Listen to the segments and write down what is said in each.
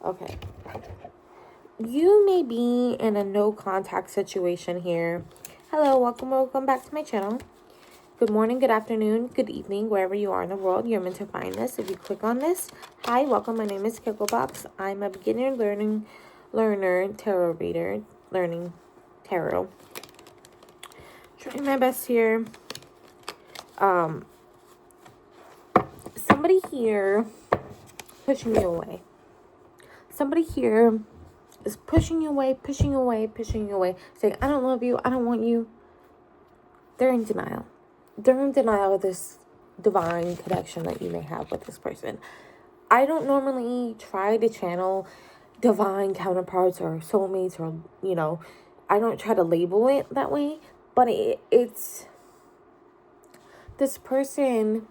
Okay. You may be in a no contact situation here. Hello, welcome back to my channel. Good morning, good afternoon, good evening, wherever you are in the world, you're meant to find this. If you click on this, hi, welcome. My name is Kicklebox. I'm a beginner learner, tarot reader, learning tarot. Trying my best here. Somebody here pushing you away. Somebody here is pushing you away, saying, I don't love you, I don't want you. They're in denial. They're in denial of this divine connection that you may have with this person. I don't normally try to channel divine counterparts or soulmates or, I don't try to label it that way. But it's this person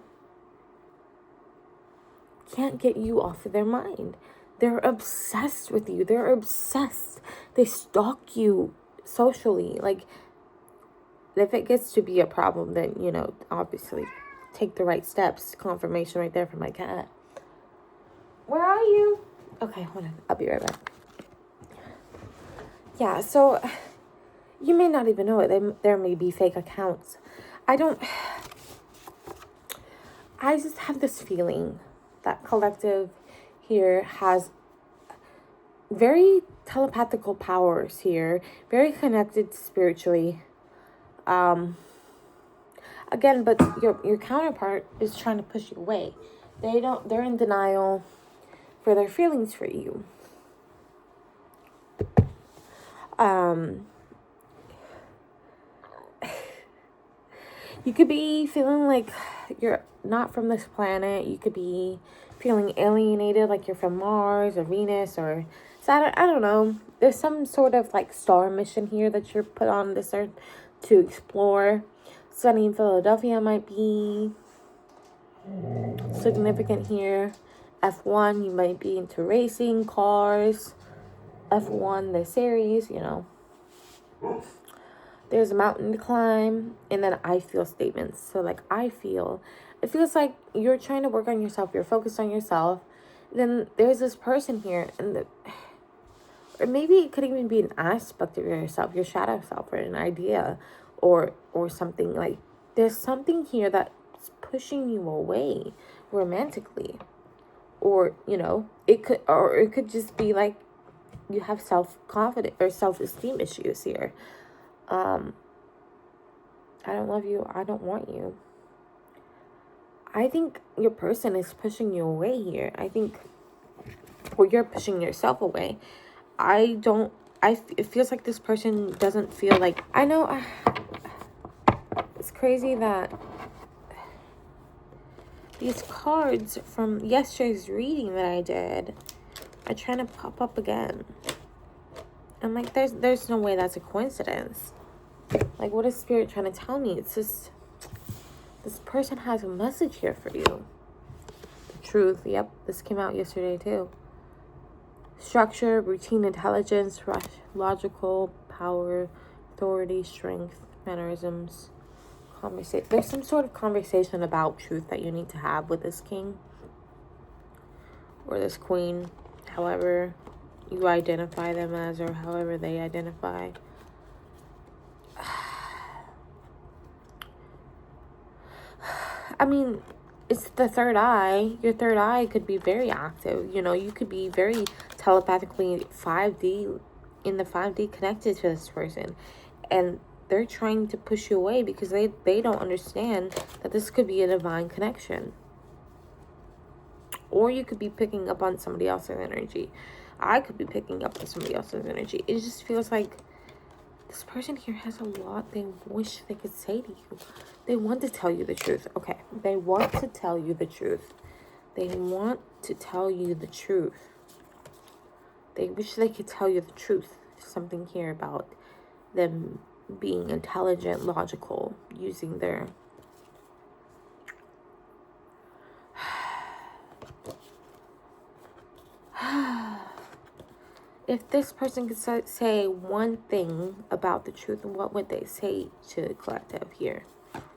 can't get you off of their mind. They're obsessed with you. They're obsessed. They stalk you socially. Like, if it gets to be a problem, then, obviously take the right steps. Confirmation right there from my cat. Where are you? Okay, hold on. I'll be right back. Yeah, so you may not even know it. There may be fake accounts. I just have this feeling that collective here has very telepathical powers here, very connected spiritually. Again, but your counterpart is trying to push you away. They're in denial for their feelings for you. You could be feeling like you're not from this planet. You could be feeling alienated, like you're from Mars or Venus or Saturn. I don't know. There's some sort of like star mission here that you're put on this earth to explore. Sunny in Philadelphia might be significant here. F1, you might be into racing, cars. F1, the series, There's a mountain to climb, and then I feel statements. So, like, it feels like you're trying to work on yourself. You're focused on yourself. Then there's this person here, or maybe it could even be an aspect of yourself, your shadow self, or an idea, or something. Like, there's something here that's pushing you away romantically, or it could just be like you have self-confidence or self-esteem issues here. I don't love you. I don't want you. I think your person is pushing you away here. Or you're pushing yourself away. It feels like this person doesn't feel like, I know, it's crazy that these cards from yesterday's reading that I did are trying to pop up again. I'm like, there's no way that's a coincidence. Like, what is Spirit trying to tell me? It's just, this person has a message here for you. The truth. Yep, this came out yesterday too. Structure, routine, intelligence, logical, power, authority, strength, mannerisms, conversation. There's some sort of conversation about truth that you need to have with this king or this queen, however you identify them as, or however they identify. I mean, it's the third eye. Your third eye could be very active. You could be very telepathically 5D, in the 5D connected to this person. And they're trying to push you away because they don't understand that this could be a divine connection. Or you could be picking up on somebody else's energy. I could be picking up on somebody else's energy. It just feels like this person here has a lot they wish they could say to you. They want to tell you the truth. Okay, they want to tell you the truth. They want to tell you the truth. They wish they could tell you the truth. Something here about them being intelligent, logical, using their... If this person could say one thing about the truth, what would they say to the collective here?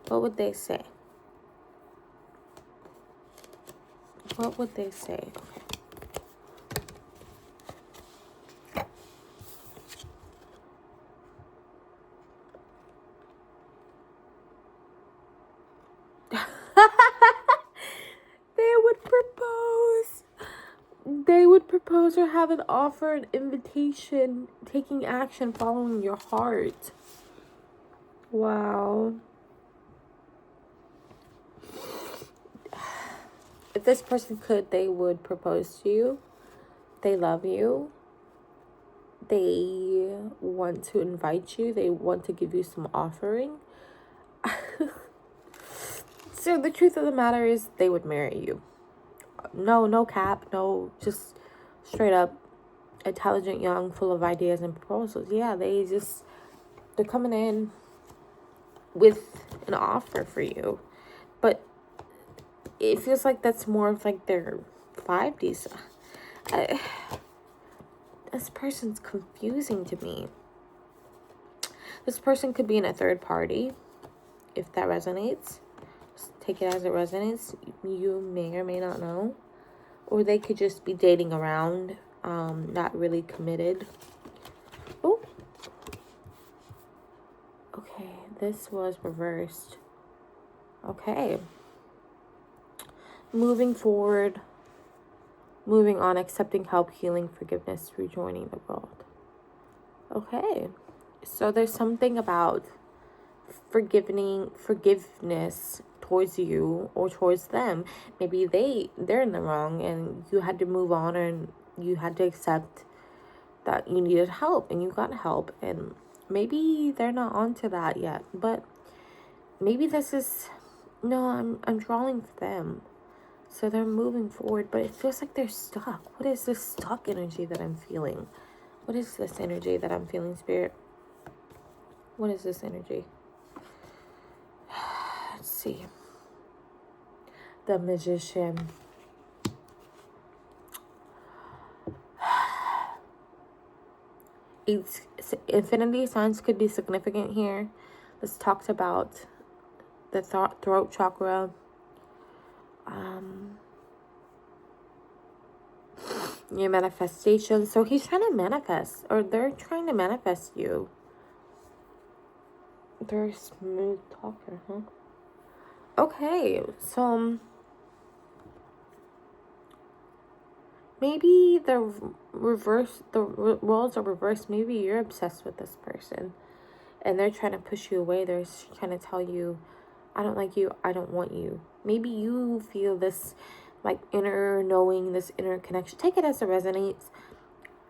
What would they say? What would they say? Okay. would propose or have an offer, an invitation, taking action, following your heart. Wow. If this person could, they would propose to you. They love you. They want to invite you. They want to give you some offering. So the truth of the matter is they would marry you. No cap. No, just straight up intelligent, young, full of ideas and proposals. Yeah, they're coming in with an offer for you. But it feels like that's more of like their vibe. This person's confusing to me. This person could be in a third party. If that resonates, just take it as it resonates. You may or may not know. Or they could just be dating around, not really committed. Oh. Okay, this was reversed. Okay. Moving forward. Moving on, accepting help, healing, forgiveness, rejoining the world. Okay. So there's something about forgiveness towards you or towards them. Maybe they're in the wrong and you had to move on, and you had to accept that you needed help and you got help, and maybe they're not onto that yet, but maybe this is I'm drawing for them. So they're moving forward, but it feels like they're stuck. What is this stuck energy that I'm feeling? What is this energy that I'm feeling, Spirit? What is this energy? Let's see. The Magician. Infinity signs could be significant here. This talks about the throat chakra. Your manifestation. So he's trying to manifest, or they're trying to manifest you. They're a smooth talker, huh? Okay, so maybe the roles are reversed. Maybe you're obsessed with this person and they're trying to push you away. They're trying to tell you, I don't like you, I don't want you. Maybe you feel this like inner knowing, this inner connection. Take it as it resonates.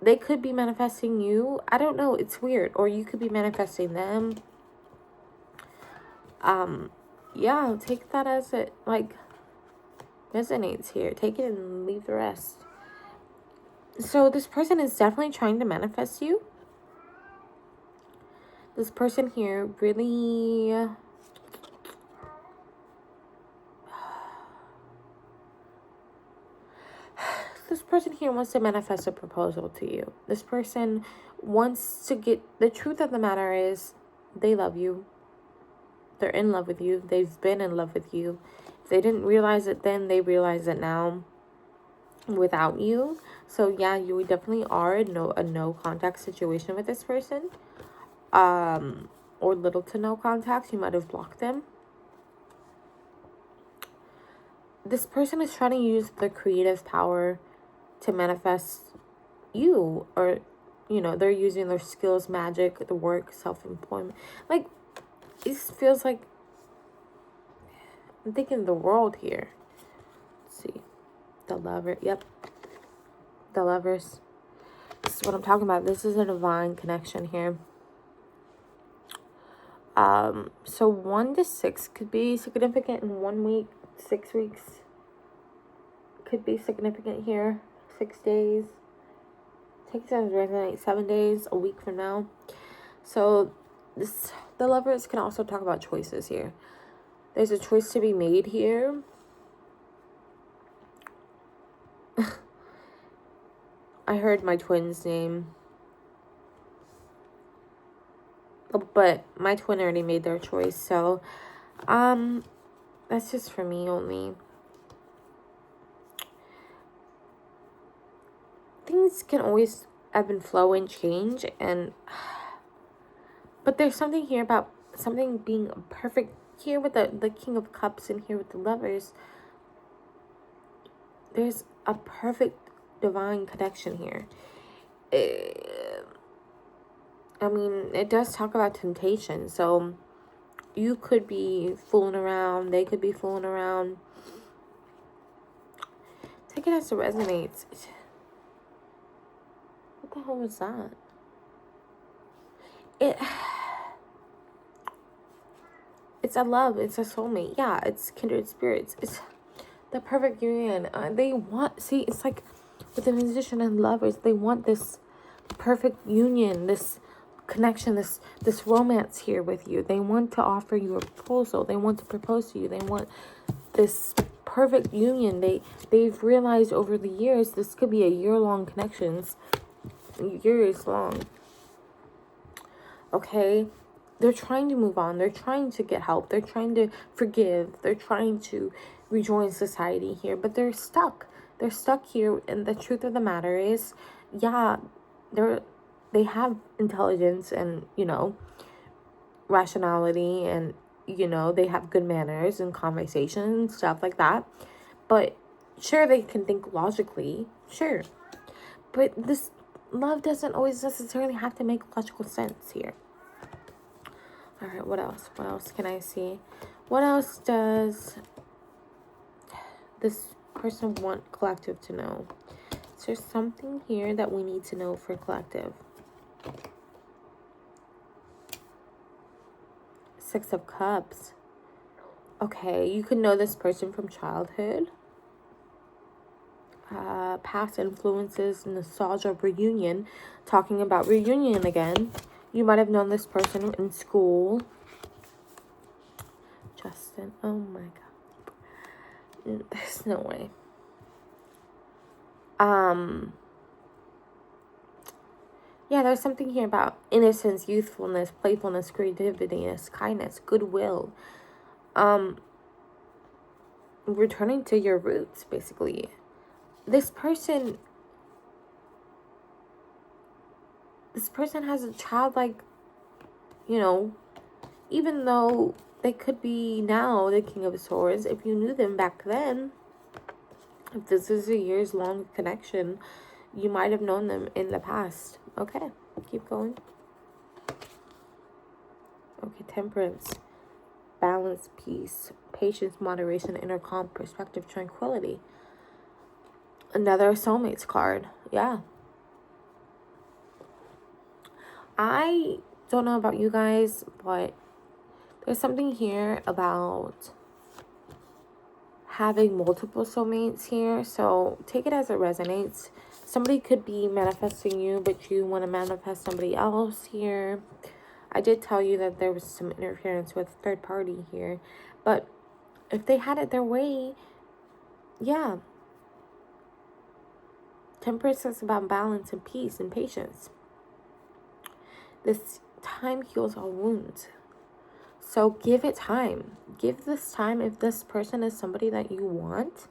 They could be manifesting you. I don't know. It's weird. Or you could be manifesting them. Yeah, take that as it like resonates here. Take it and leave the rest. So this person is definitely trying to manifest you. This person here really this person here wants to manifest a proposal to you. This person wants to get, the truth of the matter is they love you. They're in love with you. They've been in love with you. If they didn't realize it then, they realize it now without you. So yeah, you definitely are a no contact situation with this person. Or little to no contact. You might have blocked them. This person is trying to use the creative power to manifest you, or they're using their skills, magic, the work, self-employment. Like, it feels like I'm thinking the world here. Let's see. The Lover. Yep. The Lovers. This is what I'm talking about. This is a divine connection here. So 1 to 6 could be significant in 1 week. 6 weeks could be significant here. 6 days. Take it as resonate. 7 days, a week from now. So the Lovers can also talk about choices here. There's a choice to be made here. I heard my twin's name. But my twin already made their choice. So, that's just for me only. Things can always ebb and flow and change. But there's something here about something being perfect. Here with the King of Cups and here with the Lovers. There's a perfect divine connection here. I mean, it does talk about temptation. So you could be fooling around. They could be fooling around. Take it as it resonates. What the hell was that? It's a love. It's a soulmate. Yeah, it's kindred spirits. It's the perfect union. They want, see, it's like with the musician and lovers, they want this perfect union, this connection, this romance here with you. They want to offer you a proposal. They want to propose to you. They want this perfect union. They've realized over the years this could be a year-long connections, years long. Okay, they're trying to move on. They're trying to get help. They're trying to forgive. They're trying to rejoin society here, but they're stuck. They're stuck here, and the truth of the matter is, yeah, they have intelligence and, you know, rationality, and, you know, they have good manners and conversation and stuff like that. But sure, they can think logically, sure. But this love doesn't always necessarily have to make logical sense here. All right, what else? What else can I see? What else does this person want collective to know? Is there something here that we need to know for collective? Six of Cups. Okay, you could know this person from childhood. Past influences, nostalgia, reunion. Talking about reunion again. You might have known this person in school. Justin. Oh my God. There's no way. Yeah, there's something here about innocence, youthfulness, playfulness, creativity, kindness, goodwill. Returning to your roots, basically. This person has a childlike, you know, even though they could be now the King of Swords, if you knew them back then, if this is a years-long connection, you might have known them in the past. Okay, keep going. Okay, Temperance, balance, peace, patience, moderation, inner calm, perspective, tranquility. Another soulmates card. Yeah. I don't know about you guys, but there's something here about having multiple soulmates here. So take it as it resonates. Somebody could be manifesting you, but you want to manifest somebody else here. I did tell you that there was some interference with third party here, but if they had it their way, yeah. Temperance is about balance and peace and patience. This time heals all wounds. So give it time. Give this time. If this person is somebody that you want,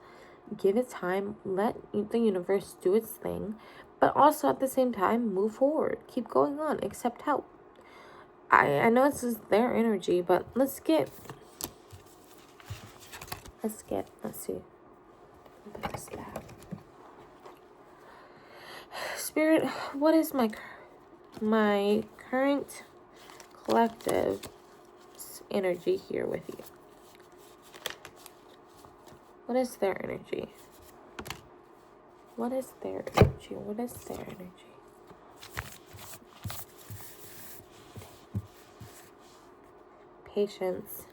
give it time. Let the universe do its thing. But also at the same time, move forward. Keep going on. Accept help. I know this is their energy, but let's see. Put this back. Spirit, what is my current collective energy here with you? What is their energy? What is their energy? What is their energy? Patience.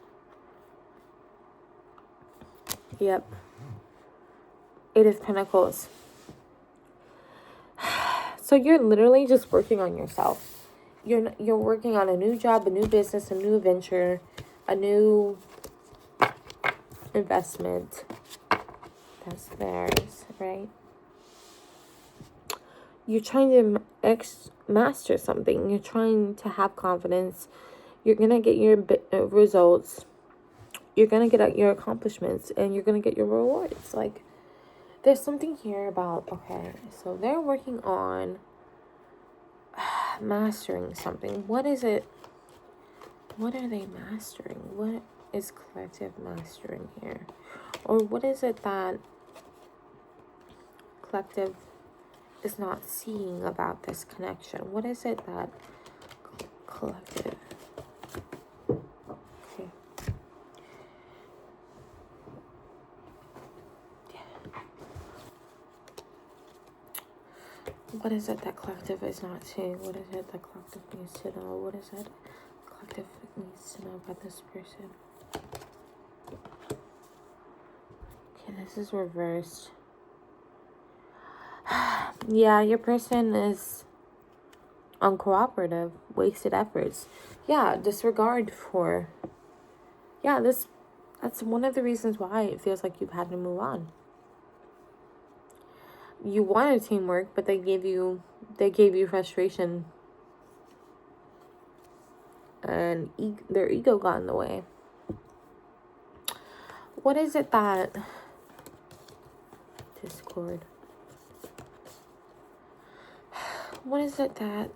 Yep. Eight of Pentacles. So you're literally just working on yourself. You're working on a new job, a new business, a new venture, a new investment. That's theirs, right? You're trying to master something. You're trying to have confidence. You're going to get your results. You're going to get your accomplishments, and you're going to get your rewards. Like, there's something here about, okay, so they're working on mastering something. What is it? What are they mastering? What is collective mastering here? Or what is it that collective is not seeing about this connection? What is it that collective? Okay. What is it that collective is not seeing? What is it that collective needs to know? What is it collective needs to know about this person? Okay, this is reversed. Yeah, your person is uncooperative, wasted efforts. Yeah, disregard for. Yeah, that's one of the reasons why it feels like you've had to move on. You wanted teamwork, but they gave you frustration, and their ego got in the way. What is it that Discord? What is it that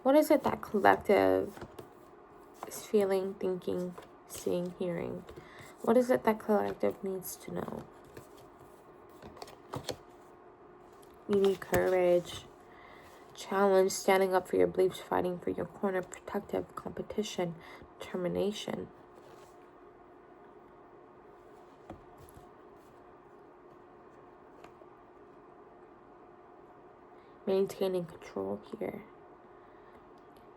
what is it that collective is feeling, thinking, seeing, hearing? What is it that collective needs to know? You need courage, challenge, standing up for your beliefs, fighting for your corner, protective, competition, determination. Maintaining control here.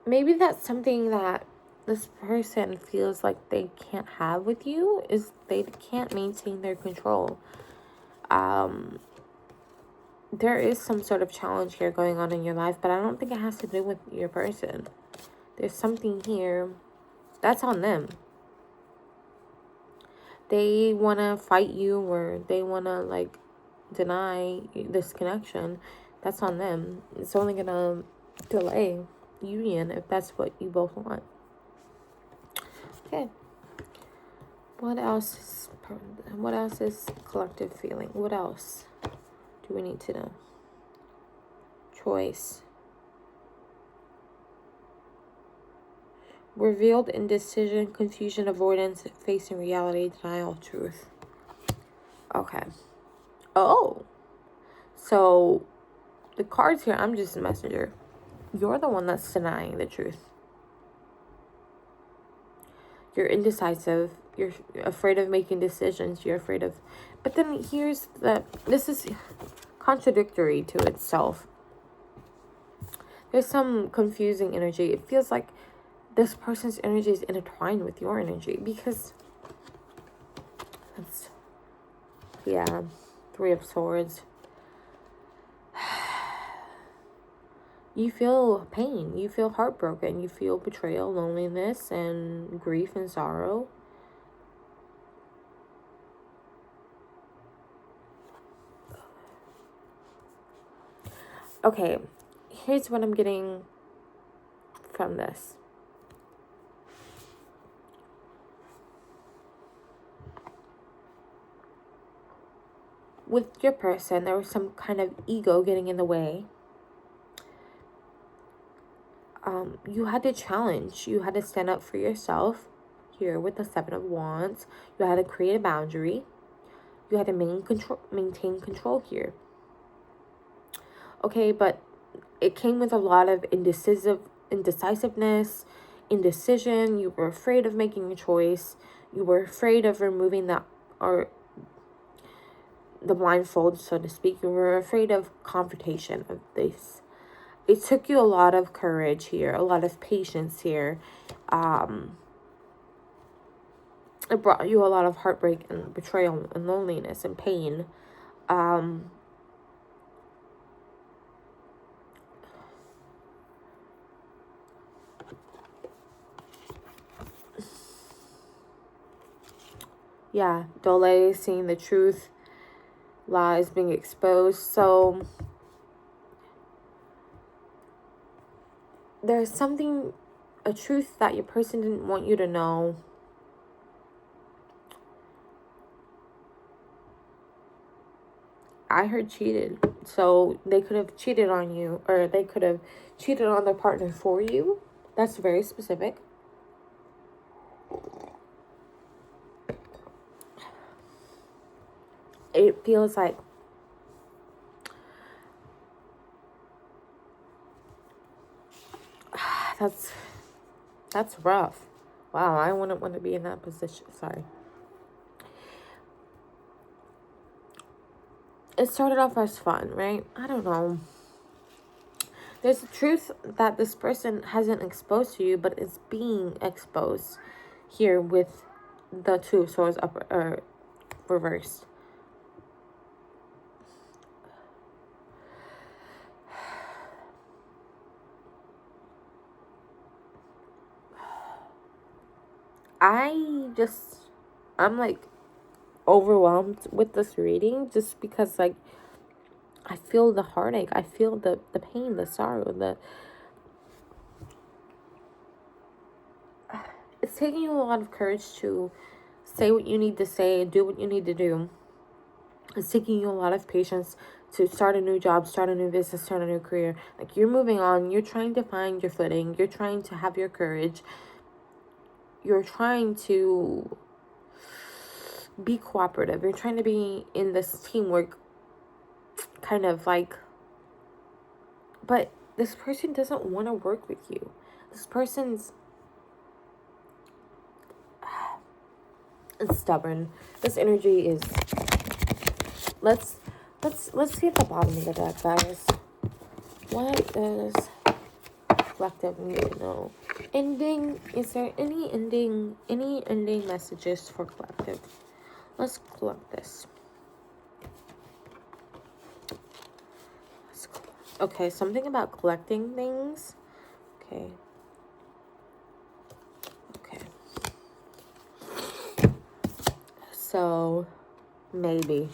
Maybe that's something that this person feels like they can't have with you, is they can't maintain their control. There is some sort of challenge here going on in your life, but I don't think it has to do with your person. There's something here that's on them. They want to fight you, or they want to deny this connection. That's on them. It's only going to delay union if that's what you both want. Okay. What else is collective feeling? What else do we need to know? Choice. Revealed indecision, confusion, avoidance, facing reality, denial, truth. Okay. Oh. So, the cards here, I'm just a messenger. You're the one that's denying the truth. You're indecisive. You're afraid of making decisions. You're afraid of... But then this is contradictory to itself. There's some confusing energy. It feels like this person's energy is intertwined with your energy, because that's, yeah, 3 of Swords. You feel pain, you feel heartbroken, you feel betrayal, loneliness, and grief and sorrow. Okay, here's what I'm getting from this. With your person, there was some kind of ego getting in the way. You had to challenge. You had to stand up for yourself here with the 7 of Wands. You had to create a boundary. You had to maintain control here. Okay, but it came with a lot of indecisiveness, indecision. You were afraid of making a choice. You were afraid of removing the blindfold, so to speak. You were afraid of confrontation of this. It took you a lot of courage here, a lot of patience here. It brought you a lot of heartbreak and betrayal and loneliness and pain. Yeah, delay, seeing the truth, lies being exposed. So there's a truth that your person didn't want you to know. I heard cheated. So they could have cheated on you, or they could have cheated on their partner for you. That's very specific. It feels like that's rough. Wow, I wouldn't want to be in that position. Sorry. It started off as fun, right? I don't know. There's a truth that this person hasn't exposed to you, but it's being exposed here with the Two of Swords up or reversed. I'm like overwhelmed with this reading just because like I feel the heartache, I feel the pain, the sorrow, it's taking you a lot of courage to say what you need to say, do what you need to do. It's taking you a lot of patience to start a new job, start a new business, start a new career. Like, you're moving on, you're trying to find your footing, you're trying to have your courage, you're trying to be cooperative, you're trying to be in this teamwork kind of like, but this person doesn't want to work with you. This person's stubborn. This energy is, let's see at the bottom of the deck, guys. What does collective need to know? Ending, is there any ending messages for collective? Let's collect this. Okay, something about collecting things. Okay. So, maybe.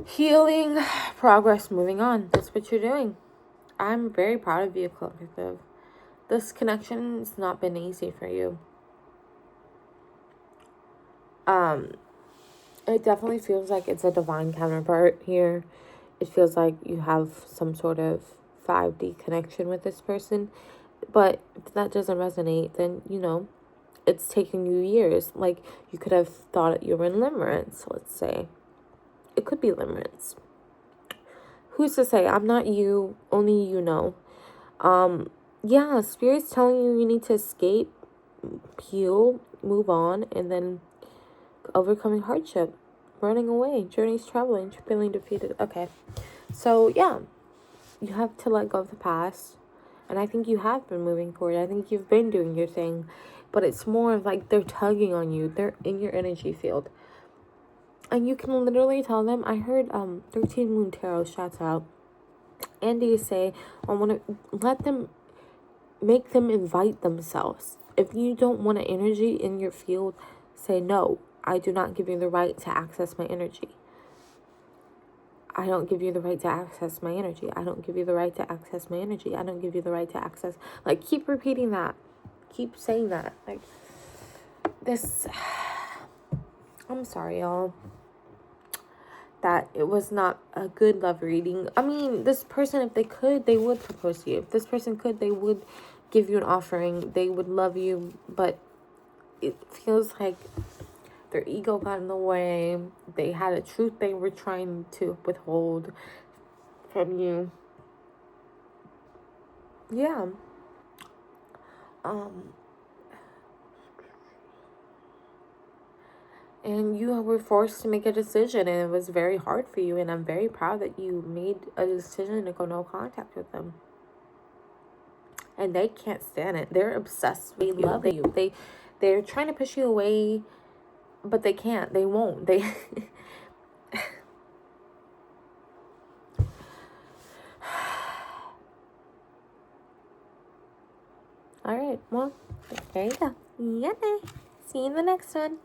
Healing, progress, moving on. That's what you're doing. I'm very proud of you, collective. This connection has not been easy for you. It definitely feels like it's a divine counterpart here. It feels like you have some sort of 5D connection with this person. But if that doesn't resonate, then, you know, it's taken you years. Like, you could have thought you were in limerence, let's say. It could be limerence. Who's to say? I'm not you. Only you know. Yeah, Spirit's telling you need to escape, heal, move on, and then overcoming hardship, running away, journeys, traveling, feeling defeated. Okay. So, yeah. You have to let go of the past. And I think you have been moving forward. I think you've been doing your thing. But it's more of like they're tugging on you. They're in your energy field. And you can literally tell them. I heard 13 Moon Tarot, shouts out. Andy say, I want to let them, make them invite themselves. If you don't want an energy in your field, say, no, I do not give you the right to access my energy. I don't give you the right to access my energy. I don't give you the right to access my energy. I don't give you the right to access. Like, keep repeating that. Keep saying that. Like, this. I'm sorry, y'all. That it was not a good love reading. I mean, this person, if they could, they would propose to you. If this person could, they would give you an offering. They would love you. But it feels like their ego got in the way. They had a truth they were trying to withhold from you. Yeah. And you were forced to make a decision, and it was very hard for you, and I'm very proud that you made a decision to go no contact with them. And they can't stand it. They're obsessed with you. They love you. They're trying to push you away, but they can't. They won't. They All right. Well, there you go. Yeah. See you in the next one.